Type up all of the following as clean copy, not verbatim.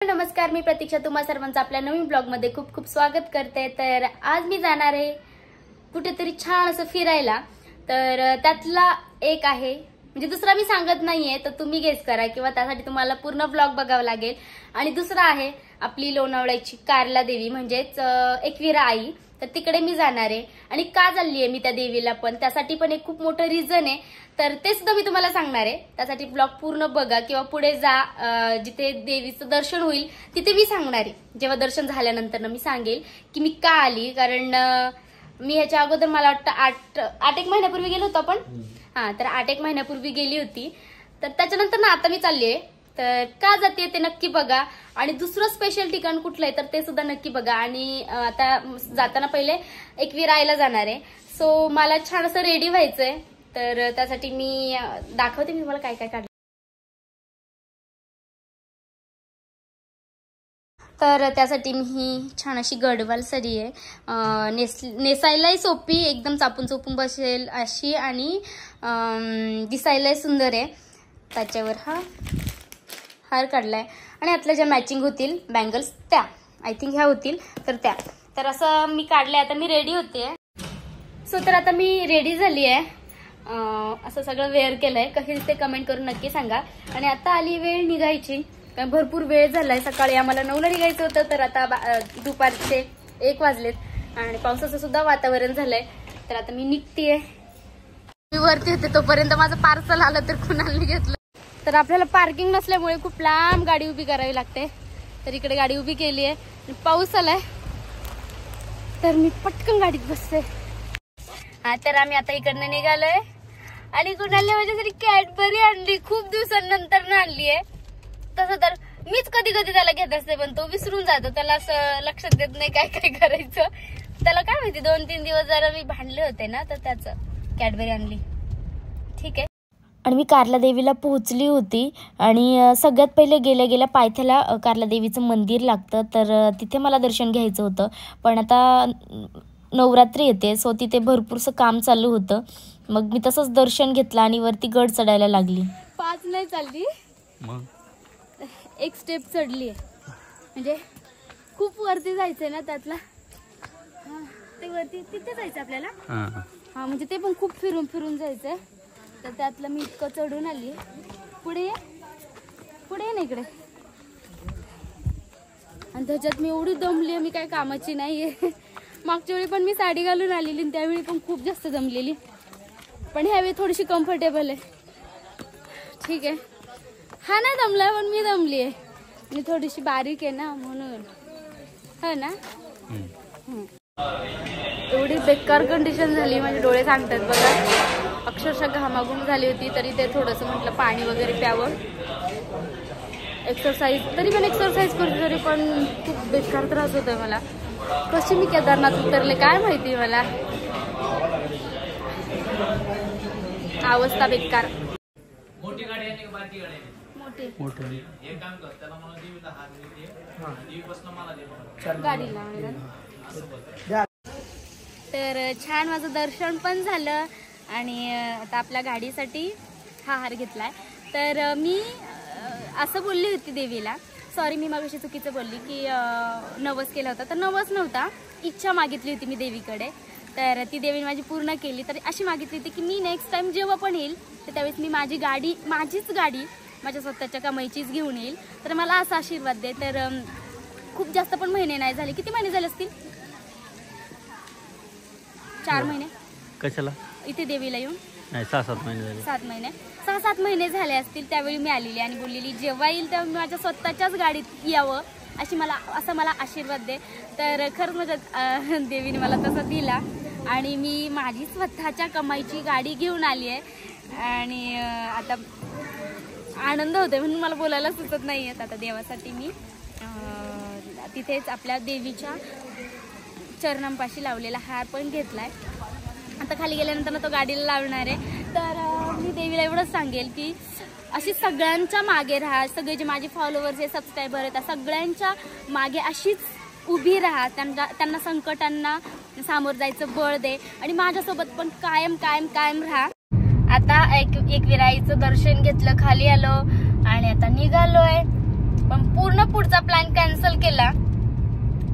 नमस्कार, मी प्रतीक्षा तुम्हा सर्वांचं आपल्या नवीन ब्लॉग मध्ये खूप खूप स्वागत करते। तर आज मी जाणार आहे कुठेतरी छान असं फिरायला। तर त्यातला एक आहे, म्हणजे दुसरा मी सांगत नाहीये, तर तुम्ही गेस करा किंवा त्यासाठी तुम्हाला पूर्ण ब्लॉग बघावा लागेल। आणि दुसरा आहे आपली लोणावळ्याची कार्ला देवी म्हणजेच एकविरा आई। तर तिकडे मी जाणार आहे आणि का चालली आहे मी त्या देवीला पण त्यासाठी पण एक खूप मोठं रिझन आहे। तर ते सुद्धा मी तुम्हाला सांगणार आहे। त्यासाठी ब्लॉग पूर्ण बघा किंवा पुढे जा, जिथे देवीचं दर्शन होईल तिथे मी सांगणार आहे। जेव्हा दर्शन झाल्यानंतर मी सांगेल की मी का आली, कारण मी ह्याच्या अगोदर मला वाटतं 8 महिन्यापूर्वी गेलो होतो आपण। तर 8 महिन्यापूर्वी गेली होती। तर त्याच्यानंतर ना आता मी चालली आहे। तर का जाते ते नक्की बघा आणि दुसरं स्पेशल ठिकाण कुठलं आहे तर ते सुद्धा नक्की बघा। आणि आता जाताना पहिले एकविरा आईला जाणार आहे, सो मला छान असं रेडी व्हायचंय। तर त्यासाठी मी दाखवते मी मला काय काय काढलं। तर त्यासाठी मी ही छान अशी गडवाल साडी आहे, नेसायलाही सोपी, एकदम चापून चोपून बसेल अशी आणि दिसायलाही सुंदर आहे। त्याच्यावर हा हार काढलाय आणि यातल्या ज्या मॅचिंग होतील बँगल्स त्या आय थिंक ह्या होतील तर त्या। तर असं मी काढलंय, आता मी रेडी होते। सो तर आता मी रेडी झाली आहे, असं सगळं वेअर केलंय। कशी दिसते कमेंट करून नक्की सांगा। आणि आता आली वेळ निघायची, कारण भरपूर वेळ झालाय। सकाळी आम्हाला 9ला निघायचं होतं, तर आता दुपारचे 1 वाजलेत आणि पावसाचं सुद्धा वातावरण झालंय। तर आता मी निघतीये, मी वरती होते तोपर्यंत माझं पार्सल आलं तर कुणाला घेतलं। तर आपल्याला पार्किंग नसल्यामुळे खूप लांब गाडी उभी करावी लागते। तर इकडे गाडी उभी केली आहे, पाऊस आलाय तर मी पटकन गाडीत बसते। तर आम्ही आता इकडनं निघालोय आणि कुणाला माझ्यासाठी कॅडबरी आणली, खूप दिवसांनंतर आणली आहे। तसं तर मीच कधी कधी त्याला घेत असते, पण तो विसरून जातो, त्याला असं लक्षात देत नाही काय काय करायचं। त्याला काय माहिती 2-3 दिवस जरा मी भांडले होते ना, तर त्याचं कॅडबरी आणली। ठीक आहे। आणि मी कार्ला देवीला पोहोचली होती आणि सगळ्यात पहिले गेल्या गेल्या पायथ्याला कार्ला देवीचं मंदिर लागतं, तर तिथे मला दर्शन घ्यायचं होतं। पण आता नवरात्री येते, सो तिथे भरपूरसं काम चालू होतं। मग मी तसंच दर्शन घेतलं आणि वरती गड चढायला लागली। 5 नाही चालली, मग 1 स्टेप चढली आहे, म्हणजे खूप वरती जायचंय ना त्यातला। ते वरती तिथे जायचं आपल्याला। म्हणजे ते पण खूप फिरून फिरून जायचंय, तर त्यातलं मी इतकं चढून आली। पुढे पुढे ना इकडे, आणि त्याच्यात मी एवढी दमली आहे, मी काय कामाची नाहीये। मागच्या वेळी पण मी साडी घालून आलेली, त्यावेळी पण खूप जास्त दमलेली, पण ह्यावेळी थोडीशी कम्फर्टेबल आहे। ठीक आहे, हा नाही दमला पण मी दमली आहे, मी थोडीशी बारीक आहे ना म्हणून, हो ना। एवढी बेकार कंडिशन झाली, माझे डोळे सांगतात बघा, अक्षरशः घामाघूम झाली होती। तरी ते थोडंसं म्हटलं पाणी वगैरे प्यावं, एक्सरसाइज तरी पण एक्सरसाइज करते, तरी पण खूप बेकार त्रास होतोय मला। कशी मी केदारनाथ उतरले काय माहिती मला, अवस्था बेकार। मोठी गाडी आहे का बारकी गाडी आहे? मोठी एक काम कर, त्याला मला देवीला हात दे, देवीपासून मला दे गाडीला। तर छान माझं दर्शन पण झालं आणि आता आपल्या गाडीसाठी हा हार घेतलाय। तर मी असं बोलली होती देवीला, सॉरी मी मागाशी चुकीचं बोलली की नवस केला होता, तर नवस नव्हता, इच्छा मागितली होती मी देवीकडे। तर ती देवीने माझी पूर्ण केली। तर अशी मागितली होती की मी नेक्स्ट टाइम जेव्हा पण येईल तर त्यावेळेस मी माझी गाडी, माझीच गाडी, माझ्या स्वतःच्या कमाईचीच घेऊन येईल। तर मला असा आशीर्वाद दे। तर खूप जास्त पण महिने नाही झाले, किती महिने झाले असतील, 4 महिने कशाला इथे देवीला येऊन? नाही, 6-7 महिने झाले। 6-7 महिने झाले असतील। त्यावेळी मी आलेली आणि बोललेली जेव्हा येईल तेव्हा मी माझ्या स्वतःच्याच गाडीत यावं, असं मला आशीर्वाद दे। तर खरंच माझ्या देवीने मला तसं दिला आणि मी माझी स्वतःच्या कमाईची गाडी घेऊन आली आहे आणि आता आनंद होतोय, म्हणून मला बोलायला सुचत नाही आहे। आता देवासाठी मी तिथेच आपल्या देवीच्या चरणांपाशी लावलेला हार पण घेतलाय। आता खाली गेल्यानंतर तो गाडीला लावणार आहे। तर मी देवीला एवढंच सांगेल की अशी सगळ्यांच्या मागे राहा, सगळे जे माझे फॉलोअर्स आहे, सबस्क्रायबर आहेत, त्या सगळ्यांच्या मागे अशीच उभी राहा, त्यांना संकटांना सामोरं जायचं बळ दे आणि माझ्यासोबत पण कायम कायम कायम राहा। आता एकविरा आईचं दर्शन घेतलं, खाली आलो आणि आता निघालोय। पण पूर्ण पुढचा प्लॅन कॅन्सल केला.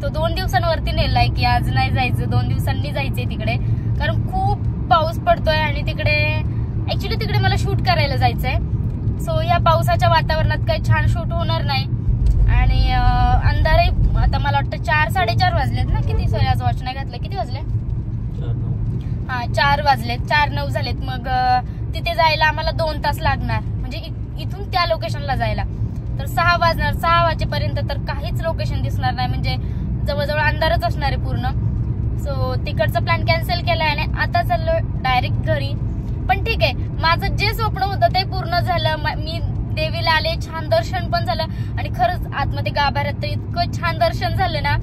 तो 2 दिवसांवरती नेलाय की आज नाही जायचं, 2 दिवसांनी जायचंय तिकडे, कारण खूप पाऊस पडतोय आणि तिकडे ऍक्च्युली तिकडे मला शूट करायला जायचंय. सो या पावसाच्या वातावरणात काही छान शूट होणार नाही. आणि अंधारही आता मला वाटतं 4-4:30 वाजलेत ना, किती सॉरी आज वॉच नाही घातलं, किती वाजले? 4 वाजलेत, 4:09 झालेत. मग तिथे जायला आम्हाला 2 तास लागणार, म्हणजे इथून त्या लोकेशनला जायला. तर 6 वाजणार. 6 वाजेपर्यंत तर काहीच लोकेशन दिसणार नाही, म्हणजे जवळजवळ अंधारच असणार आहे पूर्ण. सो तिकडचा प्लॅन कॅन्सल केलाय आणि आता चाललो डायरेक्ट घरी. पण ठीक आहे, माझं जे स्वप्न होतं ते पूर्ण झालं. मी देवीला आले, छान दर्शन पण झालं आणि खरंच आतमध्ये गाभाऱ्यात तर इतकं छान दर्शन झालं ना.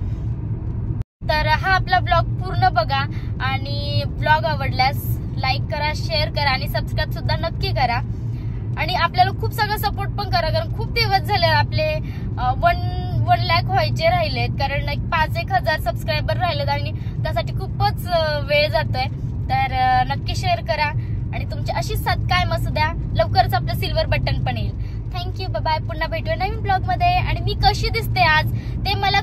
तर हा आपला ब्लॉग पूर्ण बघा आणि ब्लॉग आवडल्यास लाईक करा, शेअर करा आणि सबस्क्राईब सुद्धा नक्की करा. आणि आपल्याला खूप सगळं सपोर्ट पण करा, कारण खूप दिवस झाले आपले 1 लाख व्हायचे राहिलेत, कारण 5-1 हजार सबस्क्रायबर राहिलेत आणि त्यासाठी खूपच वेळ जातोय. तर नक्की शेअर करा आणि तुमची अशीच साथ कायम असू द्या. लवकरच आपलं सिल्वर बटन पण येईल. Thank you, bye. पुन्हा भेटूया नवीन ब्लॉग मध्ये. आणि मी कशी दिसते आज ते मला